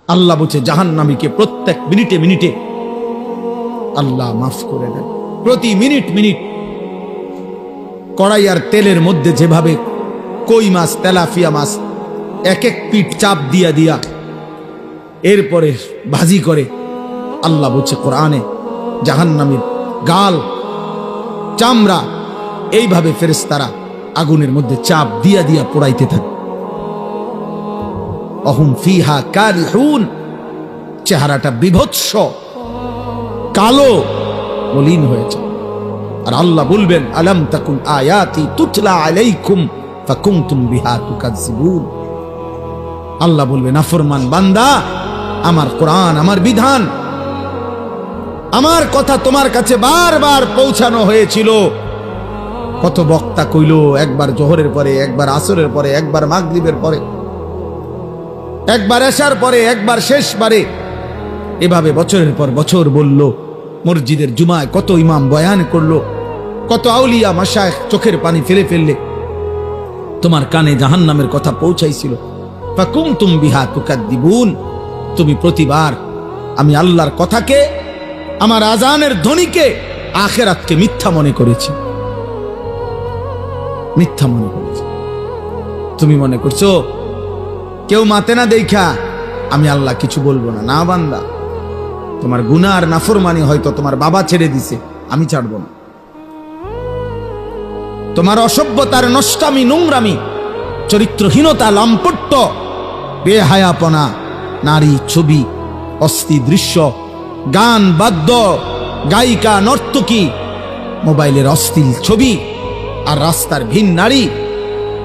আল্লাহ বলছে জাহান্নামীকে প্রত্যেক মিনিটে মিনিটে আল্লাহ মাফ করে দেন। প্রতি মিনিট মিনিট কড়াই আর তেলের মধ্যে যেভাবে কই মাছ, তেলাপিয়া মাছ এক এক পিঠ চাপ দিয়া দিয়া এরপরে ভাজি করে, আল্লাহ বলছে কোরআনে জাহান্নামীর গাল, চামড়া এইভাবে ফেরেশতারা আগুনের মধ্যে চাপ দিয়া দিয়া পোড়াইতে থাকে। অহুম ফিহা কারিহুন, চেহারাটা বিভৎস কালো মলিন হয়েছে। আর আল্লাহ বলবেন আলাম তাকুন আয়াতি তুতলা আলাইকুম ফাকুনতুম বিহা তুকাজ্জিবুন। আল্লাহ বলবেন নাফরমান বান্দা, আমার কোরআন, আমার বিধান, আমার কথা তোমার কাছে বারবার পৌঁছানো হয়েছিল। কত বক্তা কইল, একবার জোহরের পরে, একবার আসরের পরে, একবার মাগরিবের পরে, একবার এশার পরে, একবার শেষবারে, এভাবে বছরের পর বছর বলল। মসজিদের জুমায় কত ইমাম বয়ান করলো, কত আউলিয়া মাশায়েখ চোখের পানি ফেলে ফেললে তোমার কানে জাহান্নামের কথা পৌঁছাইছিল। ফাকুনতুম বিহা তুকাদ্দিবুন, তুমি প্রতিবার আমি আল্লাহর কথাকে, আমার আজানের ধ্বনিকে, আখিরাতকে মিথ্যা মনে করেছি, মিথ্যা মনে করেছি। তুমি মনে করছো কেউ মাতে না দেখা আমি আল্লাহ কিছু বলবো না? না বান্দা, তোমার গুনাহ আর নাফরমানি হয়তো তোমার বাবা ছেড়ে দিছে, আমি ছাড়বো না। তোমার অসভ্যতার নষ্টামি, নোংরামি, চরিত্রহীনতা, লম্পট্য, বেহায়াপনা, নারী, ছবি, অস্থি দৃশ্য, গান, বাদ্য, গায়িকা, নর্তকী, মোবাইলের অশ্লীল ছবি আর রাস্তার ভিন নারী,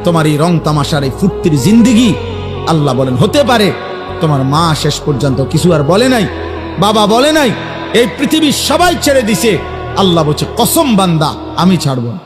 তোমার এই রং তামাশার এই ফুর্তির জিন্দিগি। আল্লাহ বলেন হতে পারে তোমার মা শেষ পর্যন্ত কিছু আর বলে নাই, বাবা বলে নাই, এই পৃথিবীর সবাই ছেড়ে দিছে, আল্লাহ বলছে কসম বান্দা আমি ছাড়ব না।